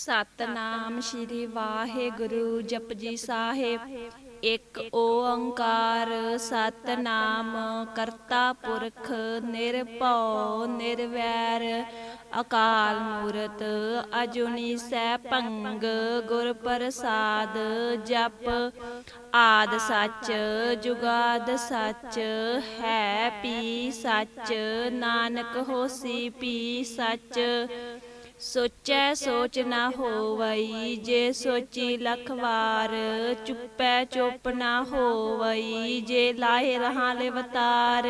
ਸਤਨਾਮ ਸ਼੍ਰੀ ਵਾਹਿਗੁਰੂ ਜਪਜੀ ਸਾਹਿਬ। ਇੱਕ ਓੰਕਾਰ ਸਤਨਾਮ ਕਰਤਾ ਪੁਰਖ ਨਿਰਭਉ ਨਿਰਵੈਰ ਅਕਾਲ ਮੂਰਤ ਅਜੂਨੀ ਸੈਭੰ ਗੁਰ ਪ੍ਰਸਾਦ ਜਪ ਆਦ ਸੱਚ ਜੁਗਾਦ ਸੱਚ ਹੈ ਪੀ ਸੱਚ ਨਾਨਕ ਹੋਸੀ ਪੀ ਸੱਚ। ਸੋਚੈ ਸੋਚ ਨਾ ਹੋਵਈ ਜੇ ਸੋਚੀ ਲੱਖ ਵਾਰ ਚੁੱਪੈ ਚੁੱਪ ਨਾ ਹੋਵਈ ਜੇ ਲਾਹੇ ਰਹਾਂ ਲਿਵਤਾਰ।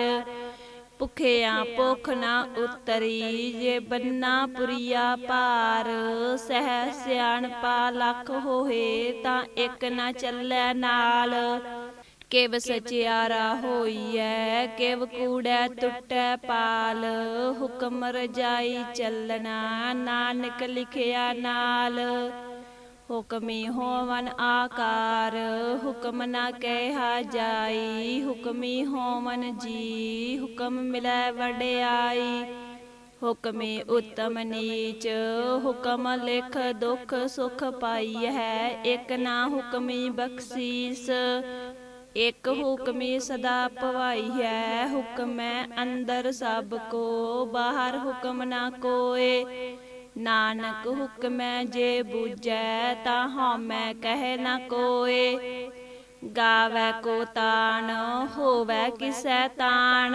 ਭੁਖਿਆ ਭੁੱਖ ਨਾ ਉਤਰੀ ਜੇ ਬੰਨਾ ਪੁਰੀਆ ਭਾਰ। ਸਹਿ ਸਿਆਣਪਾ ਲੱਖ ਹੋਏ ਤਾਂ ਇੱਕ ਨਾ ਚੱਲੈ ਨਾਲ। ਕਿਵ ਸਚਿਆਰਾ ਹੋਈਐ ਕਿਵ ਕੂੜੈ ਟੁੱਟੈ ਪਾਲ। ਹੁਕਮ ਰਜਾਈ ਚੱਲਣਾ ਨਾਨਕ ਲਿਖਿਆ ਨਾਲ। ਹੁਕਮੀ ਹੋਵਨ ਆਕਾਰ ਹੁਕਮ ਨਾ ਕਹਿਆ ਜਾਈ। ਹੁਕਮੀ ਹੋਵਨ ਜੀ ਹੁਕਮ ਮਿਲੈ ਵਡਿਆਈ। ਹੁਕਮੀ ਉਤਮ ਨੀਚ ਹੁਕਮ ਲਿਖ ਦੁਖ ਸੁਖ ਪਾਈ ਹੈ। ਇੱਕ ਨਾ ਹੁਕਮੀ ਬਖਸ਼ੀਸ ਇੱਕ ਹੁਕਮੀ ਸਦਾ ਭਵਾਈ ਹੈ। ਹੁਕਮੈ ਅੰਦਰ ਸਭ ਕੋ ਬਾਹਰ ਹੁਕਮ ਨਾ ਕੋਏ। ਨਾਨਕ ਹੁਕਮੈ ਜੇ ਬੂਝੈ ਤਾਂ ਹਉਮੈ ਕਹਿ ਨਾ ਕੋਏ। ਗਾਵੈ ਕੋ ਤਾਣ ਹੋਵੈ ਕਿਸੈ ਤਾਣ।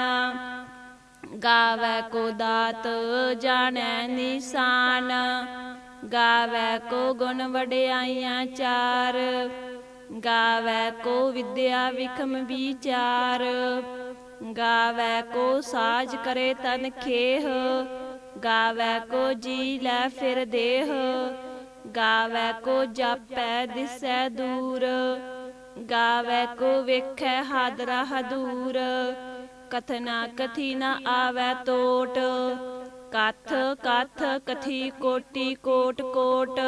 ਗਾਵੈ ਕੋ ਦਾਤ ਜਾਣੈ ਨਿਸ਼ਾਨ। ਗਾਵੈ ਕੋ ਗੁਣ ਵਡਿਆਈਆਂ ਚਾਰ। ਗਾਵੈ ਕੋ ਵਿਦਿਆ ਵਿਖਮ ਵਿਚਾਰ। ਗਾਵੈ ਕੋ ਸਾਜ ਕਰੇ ਤਨ ਖੇਹ। ਗਾਵੈ ਕੋ ਜੀ ਲੈ ਫਿਰ ਦੇਹ। ਗਾਵੈ ਕੋ ਜਾਪੈ ਦਿਸੈ ਦੂਰ। ਗਾਵੈ ਕੋ ਵੇਖੈ ਹਾਦਰਾ ਹਦੂਰ। ਕਥਨਾ ਕਥੀ ਨਾ ਆਵੈ ਟੋਟ। ਕਥ ਕਥ ਕਥੀ ਕੋਟੀ ਕੋਟ ਕੋਟ।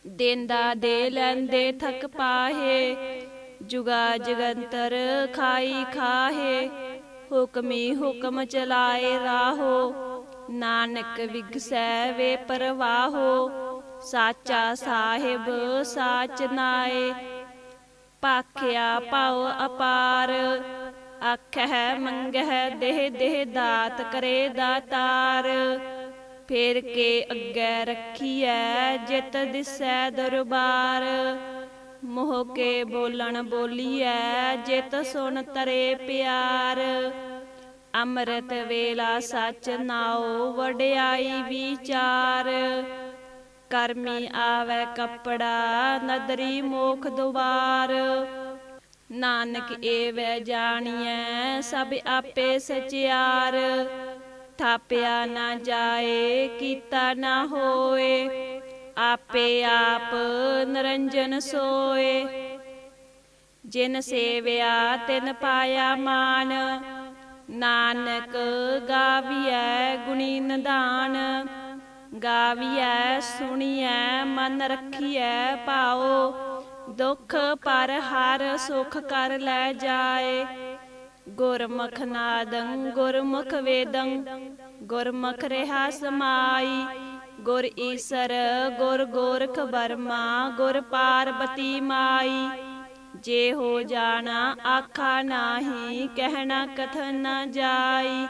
ਦੇਂਦਾ ਦੇ ਲੈਂਦੇ ਥਕ ਪਾਹੇ। ਜੁਗਾ ਜਗੰਤਰ ਖਾਈ ਖਾਹੇ। ਹੁਕਮੀ ਹੁਕਮ ਚਲਾਏ ਰਾਹੋ। ਨਾਨਕ ਵਿਗਸੈ ਵੇ ਪਰਵਾਹੋ। ਸਾਚਾ ਸਾਹਿਬ ਸਾਚ ਨਾਏ। ਭਾਖਿਆ ਭਉ ਅਪਾਰ। ਆਖਹਿ ਮੰਗਹਿ ਦੇਹ ਦੇਹ ਦਾਤ ਕਰੇ ਦਾਤਾਰ। ਫੇਰ ਕੇ ਅੱਗੇ ਰੱਖੀਐ ਜਿਤ ਦਿਸੈ ਦਰਬਾਰ। ਮੋਹ ਕੇ ਬੋਲਣ ਬੋਲੀਐ ਜਿਤ ਸੁਣ ਤਰੇ ਪਿਆਰ। ਅੰਮ੍ਰਿਤ ਵੇਲਾ ਸੱਚ ਨਾਉ ਵਡਿਆਈ ਵਿਚਾਰ। ਕਰਮੀ ਆਵੈ ਕੱਪੜਾ ਨਦਰੀ ਮੋਖ ਦੁਆਰ। ਨਾਨਕ ਏਵੈ ਜਾਣੀਐ ਸਭ ਆਪੇ ਸਚਿਆਰ। ਥਾਪਿਆ ਨਾ ਜਾਏ ਕੀਤਾ ਨਾ ਹੋਏ। ਆਪੇ ਆਪ ਨਿਰੰਜਨ ਸੋਏ। ਜਿਨ ਸੇਵਿਆ ਤਿਨ ਪਾਇਆ ਮਾਨ। ਨਾਨਕ ਗਾਵੀਐ ਗੁਣੀ ਨਿਧਾਨ। ਗਾਵੀਐ ਸੁਣੀਐ ਮਨ ਰੱਖੀਐ ਭਾਉ। ਦੁਖ ਪਰ ਹਰ ਸੁਖ ਕਰ ਲੈ ਜਾਏ। ਗੁਰਮੁਖ ਨਾਦੰ ਗੁਰਮੁਖ ਵੇਦੰ ਗੁਰਮੁਖ ਰਿਹਾ ਸਮਾਈ। ਗੁਰ ਈਸਰ ਗੁਰ ਗੋਰਖ ਬਰਮਾ ਗੁਰ ਪਾਰਬਤੀ ਮਾਈ। ਜੇ ਹੋ ਜਾਣਾ ਆਖਾ ਨਾਹੀ ਕਹਿਣਾ ਕਥਨ ਨਾ ਜਾਈ।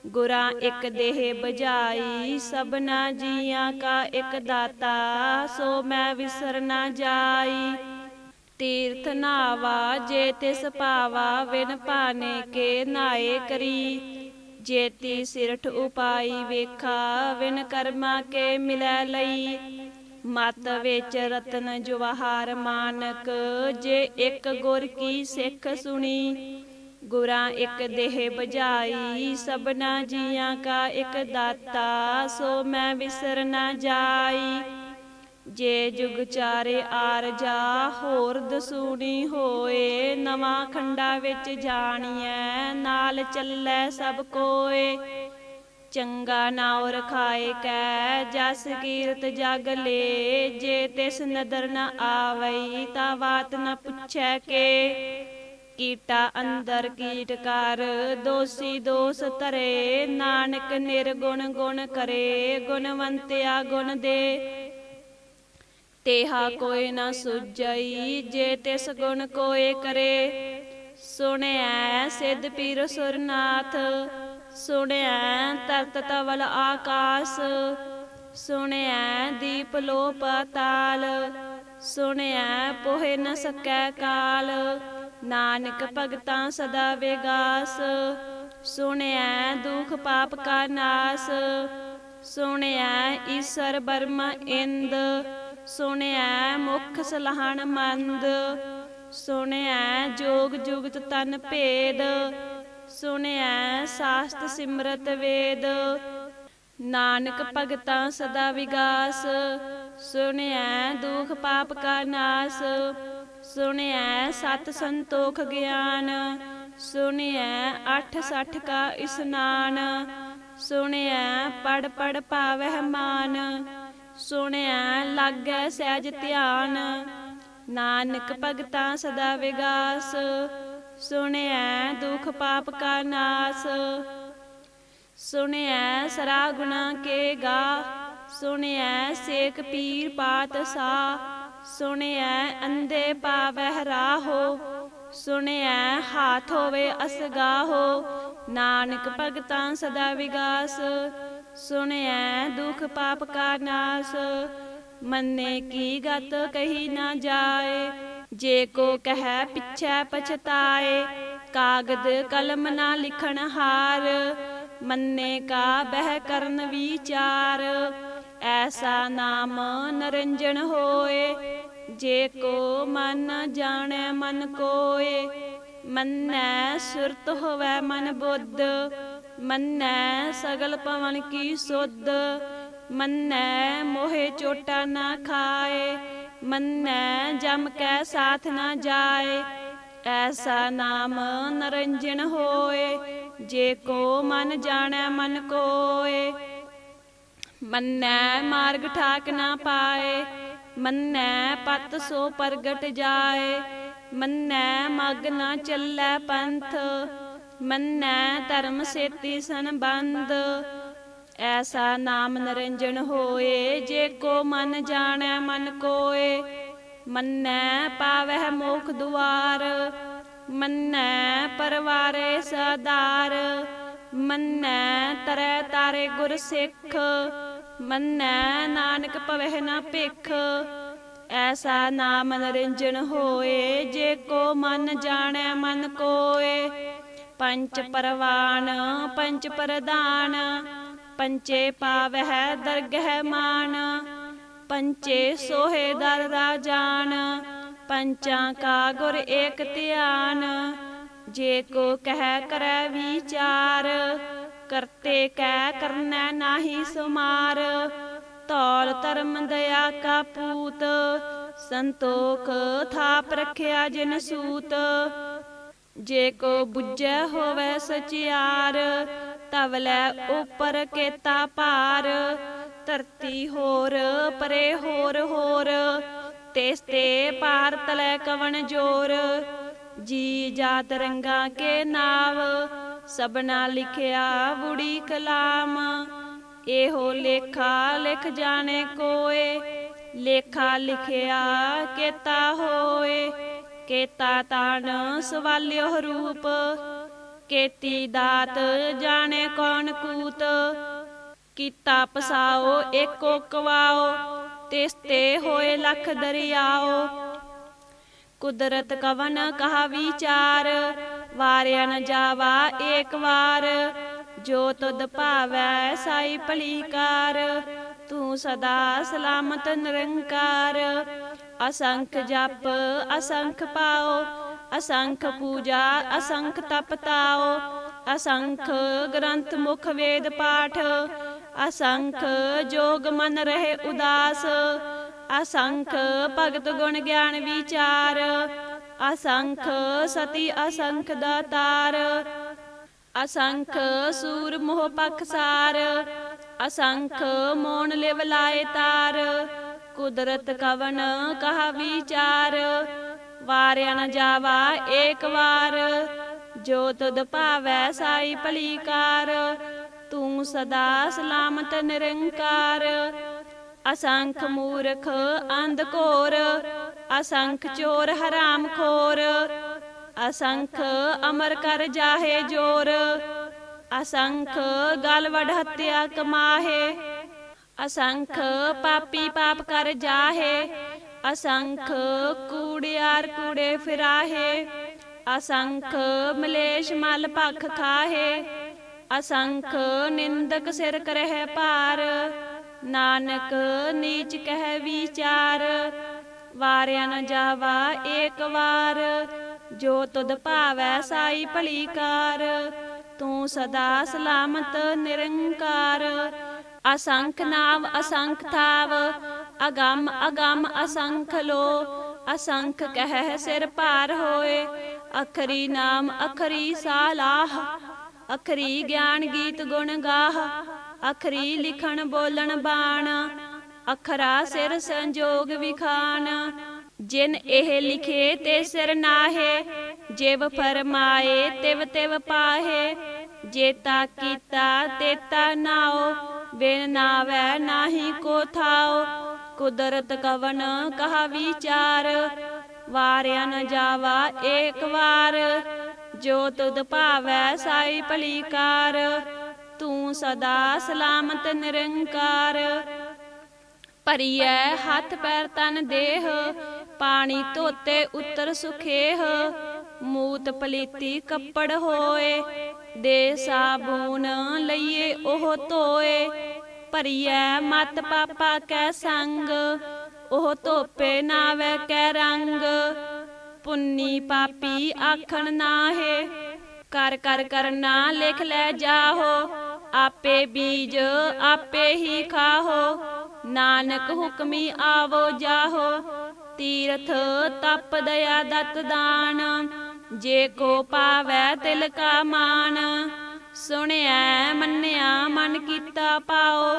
ਗੁਰਾਂ ਇੱਕ ਦੇਹ ਬਜਾਈ ਸਭਨਾ ਜੀਆਂ ਕਾ ਇੱਕ ਦਾਤਾ। ਸੋ ਮੈਂ ਵਿਸਰ ਨਾ ਜਾਈ। ਤੀਰਥ ਨਾਵਾ ਜੇ ਤਿਸ ਭਾਵਾ ਵਿਨ ਭਾਨੇ ਕੇ ਨਾਏ ਕਰੀ। ਜੇਤੀ ਸਿਰਠ ਉਪਾਈ ਵੇਖਾ ਵਿਨ ਕਰਮਾ ਕੇ ਮਿਲੈ ਲਈ। ਮਤ ਵਿੱਚ ਰਤਨ ਜਵਾਹਰ ਮਾਨਕ ਜੇ ਇੱਕ ਗੁਰ ਕੀ ਸਿੱਖ ਸੁਣੀ। ਗੁਰਾਂ ਇੱਕ ਦੇਹ ਬਜਾਈ ਸਭਨਾ ਜੀਆਂ ਕਾ ਇੱਕ ਦਾਤਾ। ਸੋ ਮੈਂ ਵਿਸਰ ਨਾ ਜਾਈ। ਜੇ ਜੁਗ ਚਾਰੇ ਆਰਜਾ ਹੋਰ ਦਸੂਣੀ ਹੋਏ। ਨਵਾਂ ਖੰਡਾ ਵਿੱਚ ਜਾਣੀਐ ਨਾਲ ਚੱਲੈ ਸਭ ਕੋਏ। ਚੰਗਾ ਨਾਉ ਰਖਾਏ ਕੈ ਜਸ ਕੀਰਤ ਜਗ ਲੇ। ਜੇ ਤਿਸ ਨਦਰ ਨ ਆਵਈ ਤਾਂ ਬਾਤ ਨ ਪੁੱਛੈ ਕੇ। ਕੀਟਾ ਅੰਦਰ ਕੀਟ ਕਰ, ਦੋਸੀ ਦੋਸ ਧਰੇ। ਨਾਨਕ ਨਿਰਗੁਣ ਗੁਣ ਕਰੇ, ਗੁਣਵੰਤਿਆ ਗੁਣ ਦੇ। ਤੇਹਾ ਕੋਈ ਨਾ ਸੁਝਈ, ਜੇ ਤਿਸ ਗੁਣ ਕੋਏ ਕਰੇ। ਸੁਣਿਐ ਸਿੱਧ ਪੀਰ ਸੁਰਨਾਥ, ਸੁਣਿਐ ਤਰਤ ਤਵਲ ਆਕਾਸ। ਸੁਣਿਐ ਦੀਪ ਲੋ ਪਾਤਾਲ, ਸੁਣਿਐ ਪੋਹਿ ਨ ਸਕੈ ਕਾਲ। ਨਾਨਕ ਭਗਤਾਂ ਸਦਾ ਵਿਗਾਸ, ਸੁਣਿਐ ਦੁਖ ਪਾਪ ਕਾ ਨਾਸ। ਸੁਣਿਐ ਈਸਰ ਬਰਮਾ ਇੰਦ, ਸੁਣਿਐ ਮੁਖ ਸਲਾਹਣ ਮੰਦ। ਸੁਣਿਐ ਜੋਗ ਜੁਗਤ ਤਨ ਭੇਦ, ਸੁਣਿਐ ਸਾਸਤ ਸਿਮਰਤ ਵੇਦ। ਨਾਨਕ ਭਗਤਾਂ ਸਦਾ ਵਿਗਾਸ, ਸੁਣਿਐ ਦੁਖ ਪਾਪ ਕਾ ਨਾਸ। ਸੁਣਿਐ ਸਤ ਸੰਤੋਖ ਗਿਆਨ, ਸੁਣਿਐ 68 ਕਾ ਇਸਨਾਨ। ਸੁਣਿਐ ਪੜ ਪੜ ਪਾਵਹਿ ਮਾਨ, ਸੁਣਿਐ ਲਾਗੈ ਸਹਿਜ ਧਿਆਨ। ਨਾਨਕ ਭਗਤਾਂ ਸਦਾ ਵਿਗਾਸ, ਸੁਣਿਐ ਦੁਖ ਪਾਪ ਕਾ ਨਾਸ। ਸੁਣਿਐ ਸਰਾ ਗੁਣਾ ਕੇ ਗਾ, ਸੁਣਿਐ ਸੇਕ ਪੀਰ ਪਾਤ ਸਾ। ਸੁਣਿਐ ਅੰਧੇ ਪਾਵਹਿ ਰਾਹੋ, ਸੁਣਿਐ ਹਾਥ ਹੋਵੇ ਅਸਗਾਹੋ। ਨਾਨਕ ਭਗਤਾਂ ਸਦਾ ਵਿਗਾਸ, ਸੁਣਿਐ ਦੁਖ ਪਾਪ ਕਾ ਨਾਸ। ਮੰਨੇ ਕੀ ਗਤ ਕਹੀ ਨਾ ਜਾਏ, ਜੇ ਕੋ ਕਹਿ ਪਿਛੈ ਪਛਤਾਏ। ਕਾਗਦ ਕਲਮ ਨਾ ਲਿਖਣ ਹਾਰ, ਮੰਨੇ ਕਾ ਬਹਿ ਕਰਨ ਵਿਚਾਰ। ਐਸਾ ਨਾਮ ਨਰੰਜਨ ਹੋਏ, ਜੇ ਕੋ ਮਨ ਜਾਣੈ ਮਨ ਕੋਏ। ਮੰਨੈ ਸੁਰਤ ਹੋਵੈ ਮਨ ਬੁੱਧ, ਮੰਨੈ ਸਗਲ ਪਵਨ ਕੀ ਸੁਧ। ਮੰਨੈ ਮੋਹਿ ਚੋਟਾ ਨਾ ਖਾਏ, ਮੰਨੈ ਜਮ ਕੈ ਸਾਥ ਨਾ ਜਾਏ। ਐਸਾ ਨਾਮ ਨਰੰਜਨ ਹੋਏ, ਜੇ ਕੋ ਮਨ ਜਾਣੈ ਮਨ ਕੋਏ। ਮੰਨੈ ਮਾਰਗ ਠਾਕ ਨਾ ਪਾਏ, ਮੰਨੈ ਪਤ ਸੋ ਪ੍ਰਗਟ ਜਾਏ। ਮੰਨੈ ਮਗ ਨਾ ਚੱਲੈ ਪੰਥ, ਮੰਨੈ ਧਰਮ ਸੇਤੀ ਸੰਬੰਧ। ਐਸਾ ਨਾਮ ਨਰੰਜਨ ਹੋਏ, ਜੇ ਕੋ ਮਨ ਜਾਣੈ ਮਨ ਕੋਏ। ਮੰਨੈ ਪਾਵਹਿ ਮੋਖ ਦੁਆਰ, ਮੰਨੈ ਪਰਵਾਰੇ ਸਦਾਰ। ਮੰਨੈ ਤਰੈ ਤਾਰੇ ਗੁਰ ਸਿੱਖ, ਮੰਨੈ ਨਾਨਕ ਪਵਹਿ ਨਾ ਭਿਖ। ਐਸਾ ਨਾਮ ਨਰੰਜਨ ਹੋਏ, ਜੇ ਕੋ ਮਨ ਜਾਣੈ ਮਨ ਕੋਏ। ਪੰਚ ਪਰਵਾਨ ਪੰਚ ਪ੍ਰਧਾਨ, ਪੰਚੇ ਪਾਵਹਿ ਦਰਗਹਿ ਮਾਨ। ਪੰਚੇ ਸੋਹੇ ਦਰ ਰਾਜਾਨ, ਪੰਚਾਂ ਕਾ ਗੁਰ ਏਕ ਧਿਆਨ। ਜੇ ਕੋ ਕਹਿ ਕਰੈ ਵਿਚਾਰ, ਕਰਤੇ ਕੈ ਕਰਨੈ ਨਾਹੀ ਸੁਮਾਰ। ਧੌਲ ਧਰਮ ਦਇਆ ਕਾ ਪੂਤ, ਸੰਤੋਖ ਥਾਪ ਰਖਿਆ ਜਿਨ ਸੂਤ। ਜੇ ਕੋ ਬੁੱਝੈ ਹੋਵੈ ਸਚਿਆਰ, ਤਵਲੇ ਉਪਰ ਕੇਤਾ ਭਾਰ। ਧਰਤੀ ਹੋਰ ਪਰੇ ਹੋਰ ਹੋਰ, ਤਿਸ ਤੇ ਪਾਰ ਤਲੈ ਕਵਣ ਜੋਰ। ਜੀ ਜਾਤ ਰੰਗਾ ਕੇ ਨਾਵ, ਸਭਨਾ ਲਿਖਿਆ ਬੁੜੀ ਕਲਾਮ। ਇਹੋ ਲੇਖਾ ਲਿਖ ਜਾਣੇ ਕੋਏ, ਲੇਖਾ ਲਿਖਿਆ ਕੇਤਾ ਹੋਏ। ਕੇਤਾ ਤਾਣ ਸਵਾਲਿਓ ਰੂਪ, ਕੇਤੀ ਦਾਤ ਜਾਣੇ ਕੌਣ ਕੂਤ। ਕੀਤਾ ਪਸਾਓ ਏਕੋ ਕਵਾਓ, ਤਿਸ ਤੇ ਹੋਏ ਲੱਖ ਦਰਿਆਓ। ਕੁਦਰਤ ਕਵਨ ਕਹਾ ਵਿਚਾਰ, ਵਾਰਿਆ ਨ ਜਾਵਾ ਏਕ ਵਾਰ। ਜੋ ਤੁਧ ਭਾਵੈ ਸਾਈ ਭਲੀ ਕਾਰ, ਤੂੰ ਸਦਾ ਸਲਾਮਤ ਨਿਰੰਕਾਰ। ਅਸੰਖ ਜਪ ਅਸੰਖ ਪਾਓ, ਅਸੰਖ ਪੂਜਾ ਅਸੰਖ ਤਪ ਤਾਓ। ਅਸੰਖ ਗ੍ਰੰਥ ਮੁਖ ਵੇਦ ਪਾਠ, ਅਸੰਖ ਜੋਗ ਮਨ ਰਹੇ ਉਦਾਸ। ਅਸੰਖ ਭਗਤ ਗੁਣ ਗਿਆਨ ਵਿਚਾਰ, ਅਸੰਖ ਸਤੀ ਅਸੰਖ ਦਾਤਾਰ। ਅਸੰਖ ਸੂਰ ਮੋਹ ਪਖਸਾਰ, ਅਸੰਖ ਮੋਣ ਲਿਵ ਲਾਏ ਤਾਰ। ਕੁਦਰਤ ਕਵਨ ਕਹਾ ਵਿਚਾਰ, ਵਾਰਿਆ ਨ ਜਾਵਾ ਏਕ ਵਾਰ। ਜੋ ਤੁਧ ਭਾਵੈ ਸਾਈ ਭਲੀ ਕਾਰ। ਤੂੰ ਸਦਾ ਸਲਾਮਤ ਨਿਰੰਕਾਰ। ਅਸੰਖ ਮੂਰਖ ਅੰਧ ਘੋਰ। ਅਸੰਖ ਚੋਰ ਹਰਾਮ ਖੋਰ। ਅਸੰਖ ਅਮਰ ਕਰ ਜਾਹੇ ਜੋਰ। ਅਸੰਖ ਗਲ ਵਡ ਹੱਤਿਆ ਕਮਾਹੇ। ਅਸੰਖ ਪਾਪੀ ਪਾਪ ਕਰ ਜਾਹੇ। ਅਸੰਖ ਕੂੜਿਆਰ ਕੂੜੇ ਫਿਰਾਹੇ। ਅਸੰਖ ਮਲੇਸ਼ ਮਲ ਭਖ ਖਾਹੇ। ਅਸੰਖ ਨਿੰਦਕ ਸਿਰ ਕਰਹਿ ਭਾਰ। ਨਾਨਕ ਨੀਚ ਕਹਿ ਵਿਚਾਰ। ਵਾਰਿਆ ਨ ਜਾਵਾ ਏਕ ਵਾਰ। ਜੋ ਤੁਧ ਭਾਵੈ ਸਾਈ ਭਲੀ ਕਾਰ। ਤੂੰ ਸਦਾ ਸਲਾਮਤ ਨਿਰੰਕਾਰ। ਅਸੰਖ ਨਾਮ ਅਸੰਖ ਥਾਵ। ਅਗੰਮ ਅਗੰਮ ਅਸੰਖ ਲੋ। ਅਸੰਖ ਕਹਿ ਸਿਰ ਭਾਰ ਹੋਏ। ਅਖਰੀ ਨਾਮ ਅਖਰੀ ਸਾਲਾਹ। ਅਖਰੀ ਗਿਆਨ ਗੀਤ ਗੁਣ ਗਾਹ। ਅਖਰੀ ਲਿਖਣ ਬੋਲਣ ਬਾਣ। ਅਖਰਾ ਸਿਰ ਸੰਜੋਗ ਵਿਖਾਣ। ਜਿਨ ਇਹ ਲਿਖੇ ਤੇ ਸਿਰ ਨਾਹੇ। ਜਿਵ ਫਰਮਾਏ ਤਿਵ ਤਿਵ ਪਾਹੇ। ਜੇਤਾ ਕੀਤਾ ਤੇਤਾ ਨਾਉ। ਬਿਨ ਨਾਵੈ ਨਾਹੀ ਕੋ ਥਾਉ। ਕੁਦਰਤ ਕਵਨ ਕਹਾ ਵਿਚਾਰ। ਵਾਰਿਆ ਨ ਜਾਵਾ ਏਕ ਵਾਰ। ਜੋ ਤੁਧ ਭਾਵੈ ਸਾਈ ਭਲੀ ਕਾਰ। ਤੂੰ ਸਦਾ ਸਲਾਮਤ ਨਿਰੰਕਾਰ। ਭਰੀਐ ਹੱਥ ਪੈਰ ਤਨ ਦੇਹ। ਪਾਣੀ ਧੋਤੇ ਉਤਰ ਸੁਖੇਹ। ਮੂਤ ਪਲੀਤੀ ਕੱਪੜ ਹੋਏ। ਦੇ ਸਾਬੂਨ ਲਈਏ ਉਹ ਧੋਏ। ਭਰੀਐ ਮਤ ਪਾਪਾ ਕੈ ਸੰਗ। ਉਹ ਧੋਪੇ ਨਾਵੈ ਕੈ ਰੰਗ। ਪੁੰਨੀ ਪਾਪੀ ਆਖਣ ਨਾਹੇ। ਕਰ ਕਰ ਕਰਨਾ ਲਿਖ ਲੈ ਜਾਹੋ। ਆਪੇ ਬੀਜ ਆਪੇ ਹੀ ਖਾਹੋ। ਨਾਨਕ ਹੁਕਮੀ ਆਵੋ ਜਾਹੋ। ਤੀਰਥ ਤਪ ਦਇਆ ਦਤ ਦਾਨ। ਜੇ ਕੋ ਪਾਵੈ ਤਿਲ ਕਾ ਮਾਨ। ਸੁਣਿਐ ਮੰਨਿਆ ਮਨ ਕੀਤਾ ਪਾਓ।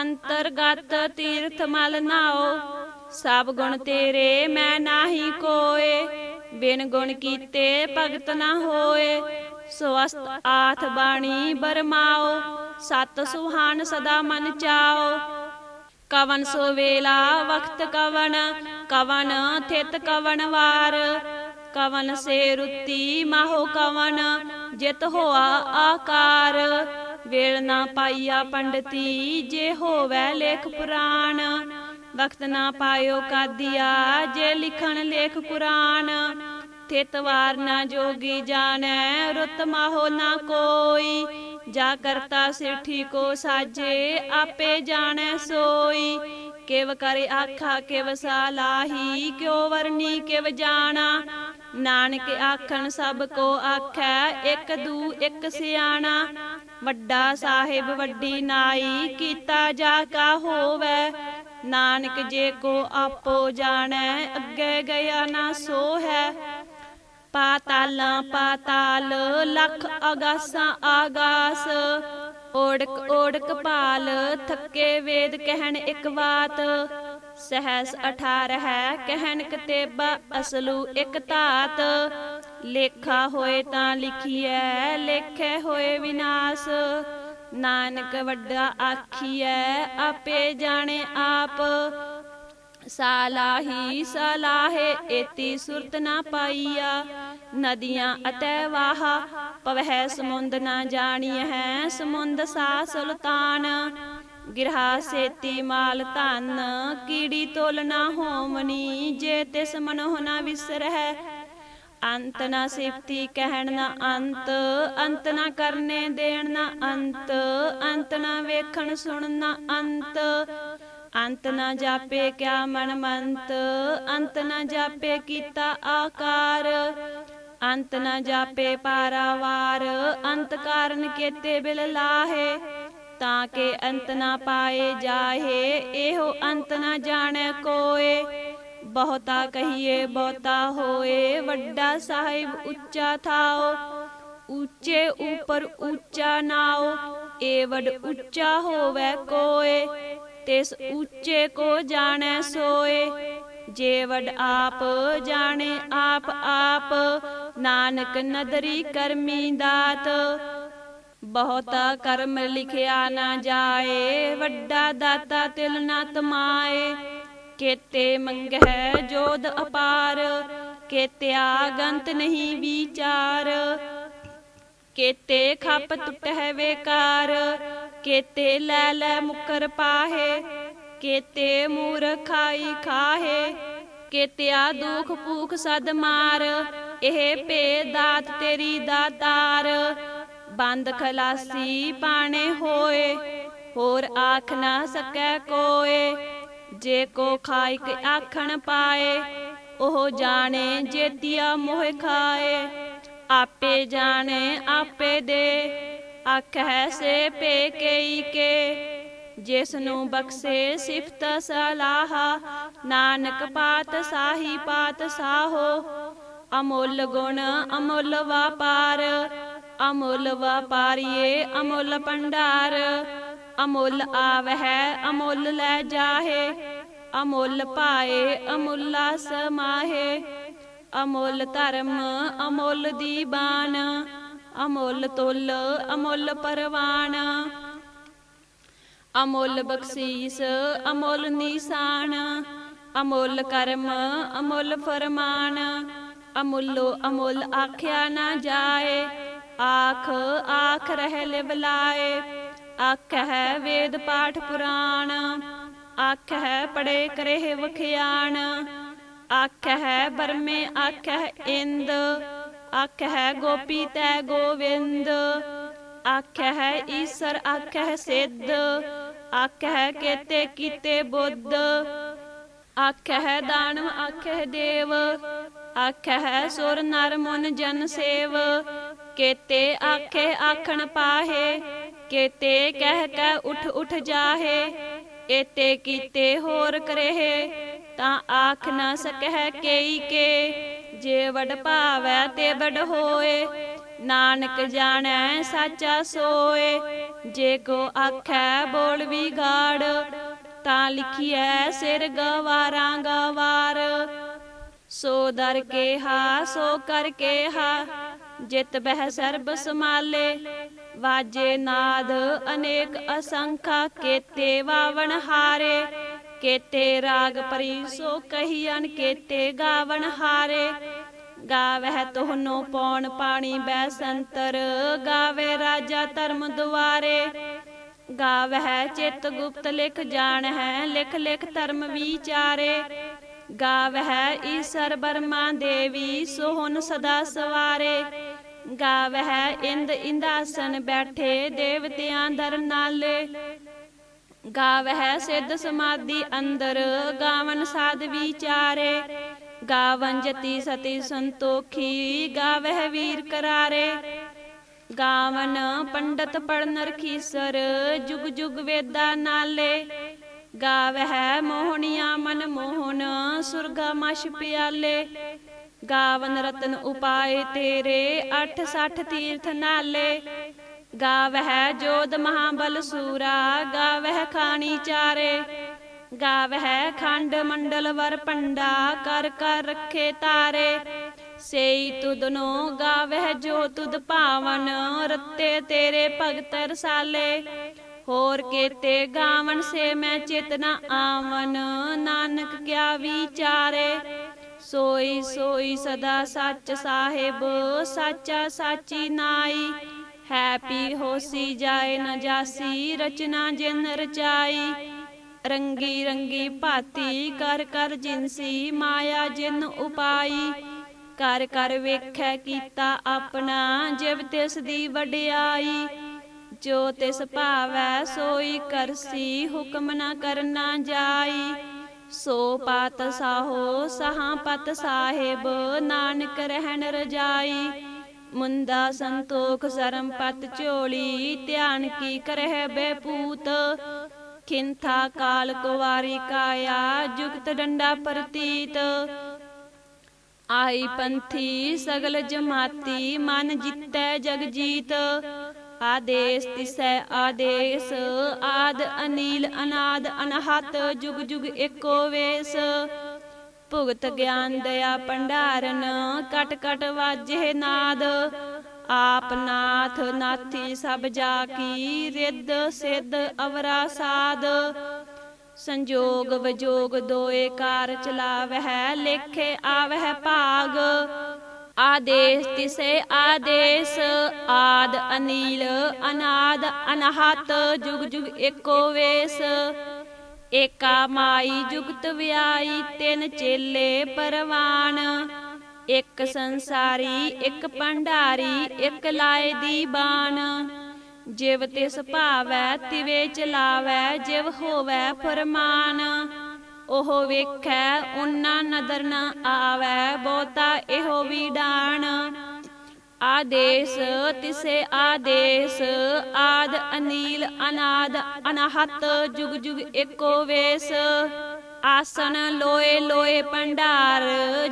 ਅੰਤਰਗਤ ਤੀਰਥ ਮਲ ਨਾਓ। ਸਭ ਗੁਣ ਤੇਰੇ ਮੈਂ ਨਾਹੀ ਕੋਏ। ਬਿਨ ਗੁਣ ਕੀਤੇ ਭਗਤ ਨਾ ਹੋਏ। ਸਵਸਤ ਆਥ ਬਾਣੀ ਬਰਮਾਓ। ਸਤ ਸੁਹਾਨ ਸਦਾ ਮਨ ਚਾਓ। ਕਵਨ ਸੋ ਵੇਲਾ ਵਖਤ ਕਵਨ। ਕਵਨ ਥਿਤ ਕਵਨ ਵਾਰ। ਕਵਨ ਸੇ ਰੁੱਤੀ ਮਾਹੋ ਕਵਨ। ਜਿਤ ਹੋਆ ਆਕਾਰ। ਵੇਲ ਨਾ ਪਾਈਆ ਪੰਡਤੀ। ਜੇ ਹੋਵੈ ਲੇਖ ਪੁਰਾਣ। ਵਖਤ ਨਾ ਪਾਇਓ ਕਾਦੀਆ। ਜੇ ਲਿਖਣ ਲੇਖ ਪੁਰਾਣ। ਥਿਤ ਵਾਰ ਨਾ ਜੋਗੀ ਜਾਣੈ। ਰੁੱਤ ਮਾਹੋ ਨਾ ਕੋਈ। ਜਾ ਕਰਤਾ ਸਿਰਠੀ ਕੋ ਸਾਜੇ। ਆਪੇ ਜਾਣੈ ਸੋਈ। ਕਿਵ ਕਰਿ ਆਖਾ ਕਿਵ ਸਾਲਾਹੀ। ਕਿਉ ਵਰਨੀ ਕਿਵ ਜਾਣਾ। ਨਾਨਕ ਆਖਣ ਸਭ ਕੋ ਆਖੈ। ਇੱਕ ਦੂ ਇੱਕ ਸਿਆਣਾ। ਵੱਡਾ ਸਾਹਿਬ ਵੱਡੀ ਨਾਈ। ਕੀਤਾ ਜਾ ਕਾ ਹੋਵੈ। ਨਾਨਕ ਜੇ ਕੋ ਆਪੋ ਜਾਣੈ। ਅੱਗੇ ਗਿਆ ਨਾ ਸੋ ਹੈ। ਪਾਤਾਲਾਂ ਪਾਤਾਲ ਲੱਖ ਆਗਾਸਾਂ ਆਗਾਸ। ਓੜਕ ਓੜਕ ਭਾਲ ਥੱਕੇ ਵੇਦ ਕਹਿਣ ਇੱਕ ਬਾਤ। ਸਹਿਸ 18 ਹੈ ਕਹਿਣ ਕਤੇਬਾ। ਅਸਲੂ ਇੱਕ ਧਾਤ। ਲੇਖਾ ਹੋਏ ਤਾਂ ਲਿਖੀਐ। ਲੇਖੇ ਹੋਏ ਵਿਨਾਸ਼। ਨਾਨਕ ਵੱਡਾ ਆਖੀਐ। ਆਪੇ ਜਾਣੇ ਆਪ। ਸਾਲਾਹੀ ਸਲਾਹੇ ਏਤੀ ਸੁਰਤ ਨਾ ਪਾਈਆ। ਨਦੀਆਂ ਅਤੇ ਵਾਹ ਪਵਹਿ ਸਮੁੰਦ ਨਾ ਜਾਣੀਐ। ਸਮੁੰਦ ਸਾ ਸੁਲਤਾਨ। ਗਿਰਹਾ ਸੇਤੀ ਮਾਲ ਧਨ। ਕੀੜੀ ਤੋਲ ਨਾ ਹੋਮਨੀ। ਜੇ ਤਿਸ ਮਨੋਹ ਨਾ ਵਿਸਰਹਿ। ਅੰਤ ਨਾ ਸਿਫਤੀ ਕਹਿਣ ਨਾ ਅੰਤ। ਅੰਤ ਨਾ ਕਰਨੇ ਦੇਣ ਨਾ ਅੰਤ। ਅੰਤ ਨਾ ਵੇਖਣ ਸੁਣ ਨਾ ਅੰਤ। ਅੰਤ ਨਾ ਜਾਪੇ ਕਿਆ ਮਨ ਮੰਤ। ਅੰਤ ਨਾ ਜਾਪੇ ਕੀਤਾ ਆਕਾਰ। ਅੰਤ ਨਾ ਜਾਪੇ ਪਾਰਾਵਾਰ। ਅੰਤ ਕਾਰਨ ਕੇਤੇ ਬਿਲ ਲਾਹੇ। ਤਾਂ ਕੇ ਅੰਤ ਨਾ ਪਾਏ ਜਾਹੇ। ਇਹੋ ਅੰਤ ਨਾ ਜਾਣੈ ਕੋਏ। ਬਹੁਤਾ ਕਹੀਏ ਬਹੁਤਾ ਹੋਏ। ਵੱਡਾ ਸਾਹਿਬ ਉੱਚਾ ਥਾਓ। ਉੱਚੇ ਉਪਰ ਉੱਚਾ ਨਾਉ। ਏ ਵੱਡ ਉੱਚਾ ਹੋਵੈ ਕੋਏ। ਤਿਸ ਉੱਚੇ ਕੋ ਜਾਣੈ ਸੋਏ। ਜੇ ਵਡ ਆਪ ਜਾਣੇ ਆਪ ਆਪ, ਨਾਨਕ ਨਦਰੀ ਕਰਮੀ ਦਾਤ। ਬਹੁਤਾ ਕਰਮ ਲਿਖਿਆ ਨਾ ਜਾਏ, ਵੱਡਾ ਦਾਤਾ ਤਿਲ ਨਾ ਤਮਾਏ। ਕੇਤੇ ਮੰਗਹਿ ਜੋਧ ਅਪਾਰ, ਕੇਤਿਆ ਗੰਤ ਨਹੀਂ ਵਿਚਾਰ। ਕੇਤੇ ਖੱਪ ਟੁੱਟਹਿ ਵੇਕਾਰ, ਕੇਤੇ ਲੈ ਲੈ ਮੁਕਰ ਪਾਹੇ। ਕੇਤੇ ਮੂਰਖਾਈ ਖਾਹੇ, ਕੇਤਿਆ ਦੁਖ ਭੂਖ ਸਦ ਮਾਰ। ਇਹ ਭੇ ਦਾਤ ਤੇਰੀ ਦਾਤਾਰ, ਬੰਦ ਖਲਾਸੀ ਪਾਣੇ ਹੋਏ। ਹੋਰ ਆਖ ਨਾ ਸਕੈ ਕੋਏ, ਜੇ ਕੋ ਖਾਇਕ ਆਖਣ ਪਾਏ। ਉਹ ਜਾਣੇ ਜੇਤੀਆ ਮੋਹ ਖਾਏ, ਆਪੇ ਜਾਣੇ ਆਪੇ ਦੇ। ਆਖੈ ਸੇ ਭੇ ਕਈ ਕੇ, ਜਿਸ ਨੂੰ ਬਖਸ਼ੇ ਸਿਫਤ ਸਲਾਹ। ਨਾਨਕ ਪਾਤ ਸਾਹੀ ਪਾਤ ਸਾਹੋ, ਅਮੁੱਲ ਗੁਣ ਅਮੁੱਲ ਵਾਪਾਰ। ਅਮੁੱਲ ਵਾਪਾਰੀਏ ਅਮੁੱਲ ਭੰਡਾਰ, ਅਮੁੱਲ ਆਵਹਿ ਅਮੁੱਲ ਲੈ ਜਾਹੇ। ਅਮੁੱਲ ਪਾਏ ਅਮੁੱਲਾ ਸਮਾਹੇ, ਅਮੁੱਲ ਧਰਮ ਅਮੁੱਲ ਦੀਬਾਨ। ਅਮੁੱਲ ਤੁਲ ਅਮੁੱਲ ਪਰਵਾਨ, ਅਮੁੱਲ ਬਖਸ਼ੀਸ ਅਮੁੱਲ ਨਿਸ਼ਾਨ। ਅਮੁੱਲ ਕਰਮ ਅਮੁੱਲ ਫਰਮਾਨ, ਅਮੁੱਲੋ ਅਮੁੱਲ ਆਖਿਆ ਨਾ ਜਾਏ। ਆਖ ਆਖ ਰਹਿ ਲਿਵਲਾਏ, ਆਖਹਿ ਵੇਦ ਪਾਠ ਪੁਰਾਣ। ਆਖਹਿ ਪੜੇ ਕਰਹਿ ਵਖਿਆਣ, ਆਖਹਿ ਬਰਮੇ ਆਖਹਿ ਇੰਦ। ਆਖਹਿ ਗੋਪੀ ਤੈ ਗੋਵਿੰਦ, ਆਖਹਿ ਈਸਰ ਆਖਹਿ ਸਿੱਧ। ਆਖਹਿ ਕੇਤੇ ਕੀਤੇ ਬੁੱਧ, ਆਖਹਿ ਦਾਨਵ ਆਖਹਿ ਦੇਵ। ਆਖਹਿ ਸੁਰ ਨਰ ਮੁਨ ਜਨ ਸੇਵ, ਕੇਤੇ ਆਖੇ ਆਖਣ ਪਾਹੇ। ਕੇਤੇ ਕਹਿ ਕਹਿ ਉਠ ਉਠ ਜਾਹੇ, ਏਤੇ ਕੀਤੇ ਹੋਰ ਕਰਹਿ। ਤਾਂ ਆਖ ਨਾ ਸਕਹਿ ਕੇਈ ਕੇ, ਜੇ ਵਡ ਭਾਵੈ ਤੇ ਵਡ ਹੋਏ। ਨਾਨਕ ਜਾਣੈ ਸਾਚਾ ਸੋਏ, ਜੇ ਕੋ ਆਖੈ ਬੋਲ ਵਿਗਾੜ। ਤਾਂ ਲਿਖੀਐ ਸਿਰ ਗਵਾਰਾਂ ਗਵਾਰ, ਸੋ ਦਰ ਕੇਹਾ ਸੋ ਕਰ ਕੇਹਾ। ਜਿਤ ਬਹਿ ਸਰਬ ਸਮਾਲੇ, ਵਾਜੇ ਨਾਦ ਅਨੇਕ ਅਸੰਖਾ। ਕੇਤੇ ਵਾਵਣ ਹਾਰੇ, ਕੇਤੇ ਰਾਗ ਪਰੀ ਸੋ ਕਹੀਅਨ। ਕੇਤੇ ਗਾਵਣ ਹਾਰੇ, ਗਾਵਹਿ ਤੋਹਨੋ ਪੌਣ ਪਾਣੀ ਬੈਸੰਤਰ। ਗਾਵੇ ਰਾਜਾ ਧਰਮ ਦੁਆਰੇ, ਗਾਵਹਿ ਚਿਤ ਗੁਪਤ ਲਿਖ ਜਾਣਹਿ। ਲਿਖ ਲਿਖ ਧਰਮ ਵਿਚਾਰੇ, ਗਾਵਹਿ ਈਸਰ ਬਰਮਾ ਦੇਵੀ ਸੋਹਨ ਸਦਾ ਸਵਾਰੇ। ਗਾਵਹਿ ਇੰਦ ਇੰਦਾਸਨ ਬੈਠੇ ਦੇਵਤਿਆਂ ਦਰ ਨਾਲੇ। ਗਾਵਹਿ ਸਿੱਧ ਸਮਾਧੀ ਅੰਦਰ, ਗਾਵਨ ਸਾਧ ਵਿਚਾਰੇ। ਗਾਵਨ ਜਤੀ ਸਤੀ ਸੰਤੋਖੀ, ਗਾਵਹਿ ਵੀਰ ਕਰਾਰੇ। ਗਾਵਨ ਪੰਡਤ ਪੜਨ ਰਖੀਸਰ, ਜੁਗ ਜੁਗ ਵੇਦਾ ਨਾਲੇ। ਗਾਵਹਿ ਮੋਹਣੀਆਂ ਮਨ ਮੋਹਨ, ਸੁਰਗਾ ਮਛ ਪਿਆਲੇ। ਗਾਵਨ ਰਤਨ ਉਪਾਏ ਤੇਰੇ, 68 ਤੀਰਥ ਨਾਲੇ। ਗਾਵਹਿ ਜੋਧ ਮਹਾਬਲ ਸੂਰਾ, ਗਾਵਹਿ ਖਾਣੀ ਚਾਰੇ। ਗਾਵਹਿ ਖੰਡ ਮੰਡਲ ਵਰ ਪੰਡਾ, ਕਰ ਕਰ ਰੱਖੇ ਤਾਰੇ। ਸੇਈ ਤੁਧਨੋ ਗਾਵਹਿ ਜੋ ਤੁਧ ਭਾਵਨ, ਰੱਤੇ ਤੇਰੇ ਭਗਤ ਰਸਾਲੇ। ਹੋਰ ਕੇਤੇ ਗਾਵਨ ਸੇ ਮੈਂ ਚਿਤ ਨ ਆਵਨ, ਨਾਨਕ ਕਿਆ ਵਿਚਾਰੇ। ਸੋਈ ਸੋਈ ਸਦਾ ਸੱਚ ਸਾਹਿਬ, ਸਾਚਾ ਸਾਚੀ ਨਾਈ। ਹੈ ਪੀ ਹੋਸੀ ਜਾਏ ਨ ਜਾਸੀ, ਰਚਨਾ ਜਿਨ ਰਚਾਈ। ਰੰਗੀ ਰੰਗੀ ਭਾਤੀ ਕਰ ਕਰ ਜਿਨਸੀ, ਮਾਇਆ ਜਿਨ ਉਪਾਈ। ਕਰ ਕਰ ਵੇਖੈ ਕੀਤਾ ਆਪਣਾ, ਜਿਵ ਤਿਸ ਦੀ ਵਡਿਆਈ। ਜੋ ਤਿਸ ਭਾਵੈ ਸੋਈ ਕਰਸੀ, ਹੁਕਮ ਨ ਕਰਨਾ ਜਾਈ। ਸੋ ਪਾਤ ਸਾਹੋ ਸਹਾਂ ਪਤ ਸਾਹਿਬ, ਨਾਨਕ ਰਹਿਣ ਰਜਾਈ। ਮੁੰਦਾ ਸੰਤੋਖ ਸਰਮ ਪਤ ਝੋਲੀ, ਧਿਆਨ ਕੀ ਕਰਹਿ ਬੇਪੂਤ। ਖਿੰਥਾ ਕਾਲ ਕੁਵਾਰੀ ਕਾਇਆ, ਜੁਗਤ ਡੰਡਾ ਪ੍ਰਤੀਤ। ਆਈ ਪੰਥੀ ਸਗਲ ਜਮਾਤੀ, ਮਨ ਜਿੱਤੈ ਜਗ ਜੀਤ। ਆਦੇਸ ਤਿਸੈ ਆਦੇਸ, ਆਦ ਅਨੀਲ ਅਨਾਦ ਅਨਹਤ। ਜੁਗ ਜੁਗ ਏਕੋ ਵੇਸ, ਭੁਗਤ ਗਿਆਨ ਦਇਆ ਭੰਡਾਰਨ, ਕਟ ਕਟ ਵਾਜੇ ਨਾਦ। ਆਪ ਨਾਥ ਨਾਥੀ ਸਭ ਜਾ ਕੀ, ਰਿੱਧ ਸਿੱਧ ਅਵਰਾ ਸਾਧ। ਸੰਜੋਗ ਵਿਜੋਗ ਦੋਏ ਕਾਰ ਚਲਾਵਹਿ, ਲੇਖੇ ਆਵਹਿ ਭਾਗ। ਆਦੇਸ ਤਿਸੇ ਆਦੇਸ, ਆਦ ਅਨੀਲ ਅਨਾਦ ਅਨਹਤ। ਜੁਗ ਜੁਗ ਏਕੋ ਵੇਸ, ਏਕਾ ਮਾਈ ਜੁਗਤ ਵਿਆਈ। ਤਿੰਨ ਚੇਲੇ ਪਰਵਾਨ, ਇੱਕ ਸੰਸਾਰੀ ਇੱਕ ਭੰਡਾਰੀ। ਇੱਕ ਲਾਏ ਦੀ ਬਾਣ, ਜਿਵ ਤਿਸ ਭਾਵੈ ਤਿਵੇ ਚਲਾਵੈ। ਜਿਵ ਹੋਵੈ ਫਰਮਾਨ, ਉਹ ਵੇਖੈ ਓਨਾ ਨਦਰ ਨ ਆਵੈ। ਬਹੁਤਾ ਇਹੋ ਵਿਡਾਣ, ਆਦੇਸ ਤਿਸੇ ਆਦੇਸ, ਆਦ ਅਨੀਲ ਅਨਾਦ ਅਨਹਤ। ਜੁਗ ਜੁਗ ਏਕੋ ਵੇਸ, ਆਸਣ ਲੋਏ ਲੋਏ ਭੰਡਾਰ।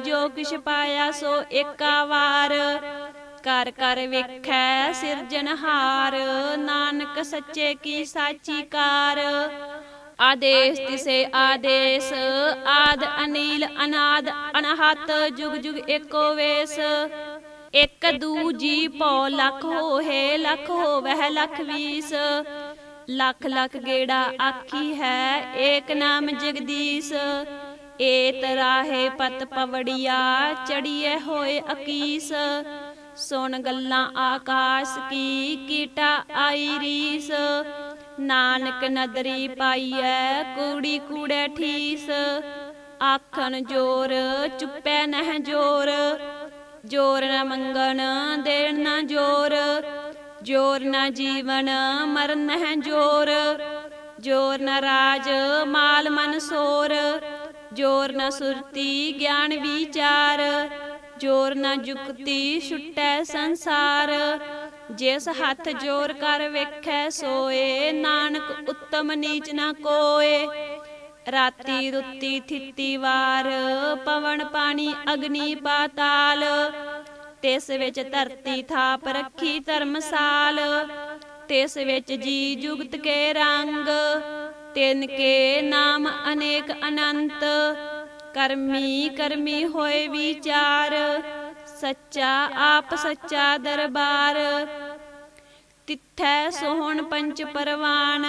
ਜੋ ਕਿਛ ਪਾਇਆ ਸੋ ਏਕਾ ਵਾਰ, ਕਰ ਕਰ ਵੇਖੈ ਸਿਰਜਣਹਾਰ। ਨਾਨਕ ਸੱਚੇ ਕੀ ਸਾਚੀ ਕਾਰ, ਆਦੇਸ ਤਿਸੇ ਆਦੇਸ, ਆਦ ਅਨੀਲ ਅਨਾਦ ਅਨਹਤ। ਜੁਗ ਜੁਗ ਏਕੋ ਵੇਸ, ਇੱਕ ਦੂਜੀ ਭਉ ਲੱਖ ਹੋਏ। ਲੱਖ ਹੋਵੈ ਲੱਖ ਵੀਸ, ਲੱਖ ਲੱਖ ਗੇੜਾ ਆਖੀ ਹੈ। ਏਕ ਨਾਮ ਜਗਦੀਸ਼, ਏਤ ਰਾਹੇ ਪਤ ਪਵੜੀਆ। ਚੜੀਏ ਹੋਏ ਅਕੀਸ, ਸੁਣ ਗੱਲਾਂ ਆਕਾਸ ਕੀ। ਕੀਟਾ ਆਈ ਰੀਸ, ਨਾਨਕ ਨਦਰੀ ਪਾਈਐ। ਕੂੜੀ ਕੂੜੈ ਠੀਸ, ਆਖਣ ਜੋਰ ਚੁੱਪੈ ਨਹਿ ਜੋਰ। ਜੋਰ ਨ ਮੰਗਣ ਦੇਣ ਨ ਜੋਰ, ਜੋਰ ਨ ਜੀਵਨ ਮਰਨ ਨਹਿ ਜੋਰ। ਜੋਰ ਨ ਰਾਜ ਮਾਲ ਮਨ ਸੋਰ, ਜੋਰ ਨ ਸੁਰਤੀ ਗਿਆਨ ਵਿਚਾਰ। ਜੋਰ ਨ ਜੁਗਤੀ ਛੁਟੈ ਸੰਸਾਰ, ਜਿਸ ਹੱਥ ਜੋਰ ਕਰ ਵੇਖੈ ਸੋਏ। ਨਾਨਕ ਉੱਤਮ ਨੀਚ ਨ ਕੋਏ, ਰਾਤੀ ਰੁੱਤੀ ਥਿੱਤੀ ਵਾਰ। ਪਵਨ ਪਾਣੀ ਅਗਨੀ ਪਾਤਾਲ, ਤਿਸ ਵਿੱਚ ਧਰਤੀ ਥਾਪ ਰੱਖੀ ਧਰਮਸਾਲ। ਤਿਸ ਵਿੱਚ ਜੀ ਜੁਗਤ ਕੇ ਰੰਗ, ਤਿਨ ਕੇ ਨਾਮ ਅਨੇਕ ਅਨੰਤ। ਕਰਮੀ ਕਰਮੀ ਹੋਏ ਵਿਚਾਰ, ਸੱਚਾ ਆਪ ਸੱਚਾ ਦਰਬਾਰ। ਤਿੱਥੈ ਸੋਹਣ ਪੰਚ ਪਰਵਾਨ,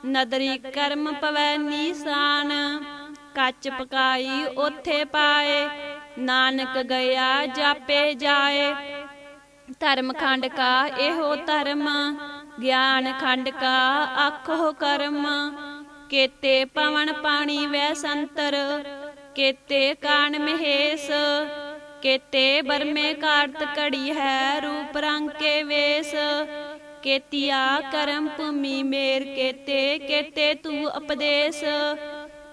ਨਦਰੀ ਕਰਮ ਪਵੈ ਨੀਸਾਨ। ਕੱਚ ਪਕਾਈ ਓਥੇ ਪਾਏ, ਨਾਨਕ ਗਿਆ ਜਾਪੇ ਜਾਏ। ਧਰਮ ਖੰਡ ਕਾ ਇਹੋ ਧਰਮ, ਗਿਆਨ ਖੰਡ ਕਾ ਆਖੋ ਕਰਮ। ਕੇਤੇ ਪਵਨ ਪਾਣੀ ਵੈ ਸੰਤਰ, ਕੇਤੇ ਕਾਨ ਮਹੇਸ਼। ਕੇਤੇ ਬਰਮੇ ਕਾਰਤ ਘੜੀ ਹੈ, ਰੂਪ ਰੰਗ ਕੇ ਵੇਸ। ਕੇਤੀਆ ਕਰਮ ਭੂਮੀ ਮੇਰ ਕੇਤੇ, ਕੇਤੇ ਤੂੰ ਉਪਦੇਸ਼।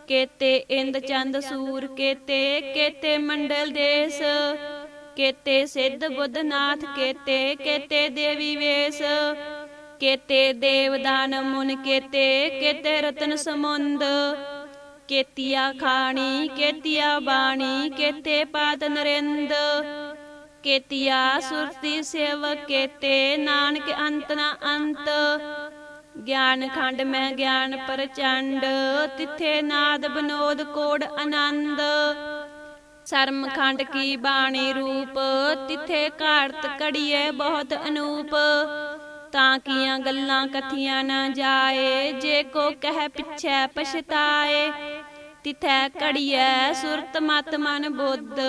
ਕੇਤੇ ਇੰਦ ਚੰਦ ਸੂਰ ਕੇਤੇ, ਕੇਤੇ ਮੰਡਲ ਦੇਸ। ਕੇਤੇ ਸਿੱਧ ਬੁੱਧ ਨਾਥ ਕੇਤੇ, ਕੇਤੇ ਦੇਵੀ ਵੇਸ। ਕੇਤੇ ਦੇਵਦਾਨ ਮੁਨ ਕੇਤੇ, ਕੇਤੇ ਰਤਨ ਸਮੁੰਦ। ਕੇਤੀਆ ਖਾਣੀ ਕੇਤੀਆ ਬਾਣੀ, ਕੇਤੇ ਪਾਤ ਨਰਿੰਦ। ਕੇਤੀਆ ਸੁਰਤੀ ਸੇਵ ਕੇਤੇ, ਨਾਨਕ ਅੰਤ ਨ ਅੰਤ। ਗਿਆਨ ਖੰਡ ਮੈਂ ਗਿਆਨ ਪ੍ਰਚੰਡ, ਤਿੱਥੇ ਨਾਦ ਬਨੋਦ ਕੋੜ ਆਨੰਦ। ਸਰਮ ਖੰਡ ਕੀ ਬਾਣੀ ਰੂਪ, ਤਿੱਥੇ ਘਾੜਤ ਘੜੀਏ ਬਹੁਤ ਅਨੂਪ। ਤਾਂ ਕੀਆਂ ਗੱਲਾਂ ਕਥੀਆਂ ਨਾ ਜਾਏ, ਜੇ ਕੋ ਕਹਿ ਪਿੱਛੇ ਪਛਤਾਏ। ਤਿਥੈ ਘੜੀਐ ਸੁਰਤ ਮਤ ਮਨ ਬੁੱਧ,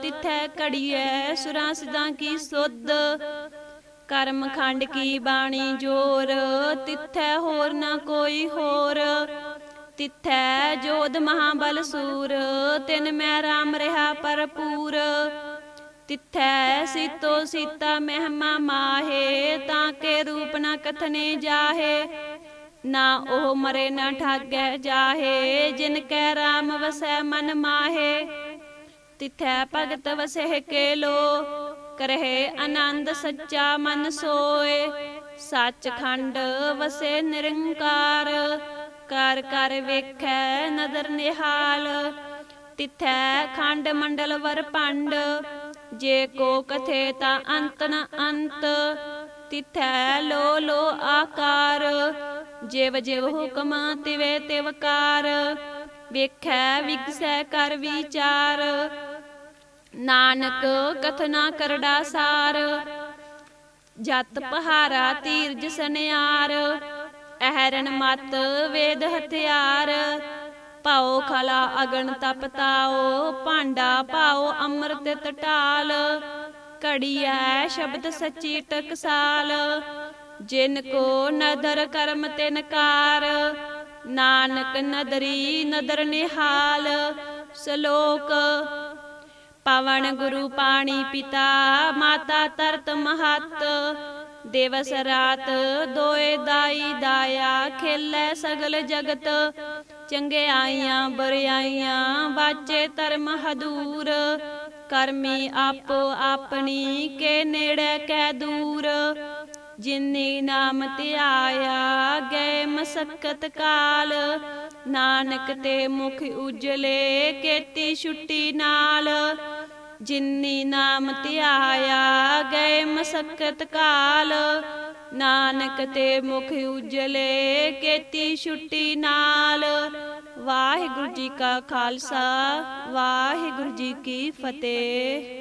ਤਿਥੈ ਘੜੀਐ ਸੁਰਾਂ ਸਿਦਾਂ ਕੀ ਸੁਧ। ਕਰਮ ਖੰਡ ਕੀ ਬਾਣੀ ਜੋਰ, ਤਿਥੈ ਹੋਰ ਨਾ ਕੋਈ ਹੋਰ। ਤਿਥੈ ਜੋਧ ਮਹਾਬਲ ਸੂਰ, ਤਿਨ ਮੈਂ ਰਾਮ ਰਿਹਾ ਭਰਪੂਰ। ਤਿਥੈ ਸੀਤੋ ਸੀਤਾ ਮਹਿਮਾ ਮਾਹੇ, ਤਾਂ ਕੇ ਰੂਪ ਨਾ ਕਥਨੇ ਜਾਹੇ। ਨਾ ਉਹ ਮਰੇ ਨਾ ਠਾਗੈ ਜਾਹੇ, ਜਿਨ ਕੈ ਰਾਮ ਵਸੈ ਮਨ ਮਾਹੇ। ਤਿਥੈ ਭਗਤ ਵਸਹਿ ਕੇ ਲੋ, ਕਰਹਿ ਆਨੰਦ ਸੱਚਾ ਮਨ ਸੋਏ। ਸੱਚ ਖੰਡ ਵਸੇ ਨਿਰੰਕਾਰ, ਕਰ ਕਰ ਵੇਖੈ ਨਦਰ ਨਿਹਾਲ। ਤਿਥੈ ਖੰਡ ਮੰਡਲ ਵਰ ਭੰਡ, ਜੇ ਕੋ ਕਥੇ ਤਾਂ ਅੰਤ ਨ ਅੰਤ। ਤਿਥੈ ਲੋ ਲੋ ਆਕਾਰ, ਜਿਵ ਜਿਵ ਹੁਕਮ ਤਿਵੇ ਤਿਵ ਕਾਰ। ਵੇਖੈ ਵਿਗਸੈ ਕਰ ਵਿਚਾਰ। ਨਾਨਕ ਕਥਨਾ ਕਰੜਾ ਸਾਰ। ਜਤ ਪਹਾਰਾ ਧੀਰਜ ਸਨਿਆਰ। ਅਹਰਨ ਮਤ ਵੇਦ ਹਥਿਆਰ। ਪਾਓ ਖਲਾ ਅਗਨ ਤਪ ਤਾਓ। ਭਾਂਡਾ ਪਾਓ ਅੰਮ੍ਰਿਤ ਢਾਲ। ਘੜੀਐ ਸ਼ਬਦ ਸੱਚੀ ਟਕਸਾਲ। ਜਿਨ ਕੋ ਨਦਰ ਕਰਮ ਤਿਨ ਕਾਰ। ਨਾਨਕ ਨਦਰੀ ਨਦਰ ਨਿਹਾਲ। ਸ਼ਲੋਕ। ਪਵਨ ਗੁਰੂ ਪਾਣੀ ਪਿਤਾ। ਮਾਤਾ ਤਰਤ ਮਹੱਤ। ਦਿਵਸ ਰਾਤ ਦੋਏ ਦਾਈ ਦਾਇਆ। ਖੇਲੈ ਸਗਲ ਜਗਤ। ਚੰਗਿਆਈਆਂ ਬੁਰਿਆਈਆਂ ਵਾਚੇ ਧਰਮ ਹਦੂਰ। ਕਰਮੀ ਆਪੋ ਆਪਣੀ ਕੇ ਨੇੜੇ ਕੈ ਦੂਰ। ਜਿਨੀ ਨਾਮ ਧਿਆਇਆ ਗਏ ਮਸਕਤ ਕਾਲ। ਨਾਨਕ ਤੇ ਮੁਖ ਉਜਲੇ ਕੀਤੀ ਛੁੱਟੀ ਨਾਲ। ਜਿਨੀ ਨਾਮ ਧਿਆਇਆ ਗਏ ਮਸਕਤ ਕਾਲ। ਨਾਨਕ ਤੇ ਮੁਖ ਉਜਲੇ ਕੀਤੀ ਛੁੱਟੀ ਨਾਲ। ਵਾਹਿਗੁਰੂ ਜੀ ਕਾ ਖਾਲਸਾ ਵਾਹਿਗੁਰੂ ਜੀ ਕੀ ਫਤਿਹ।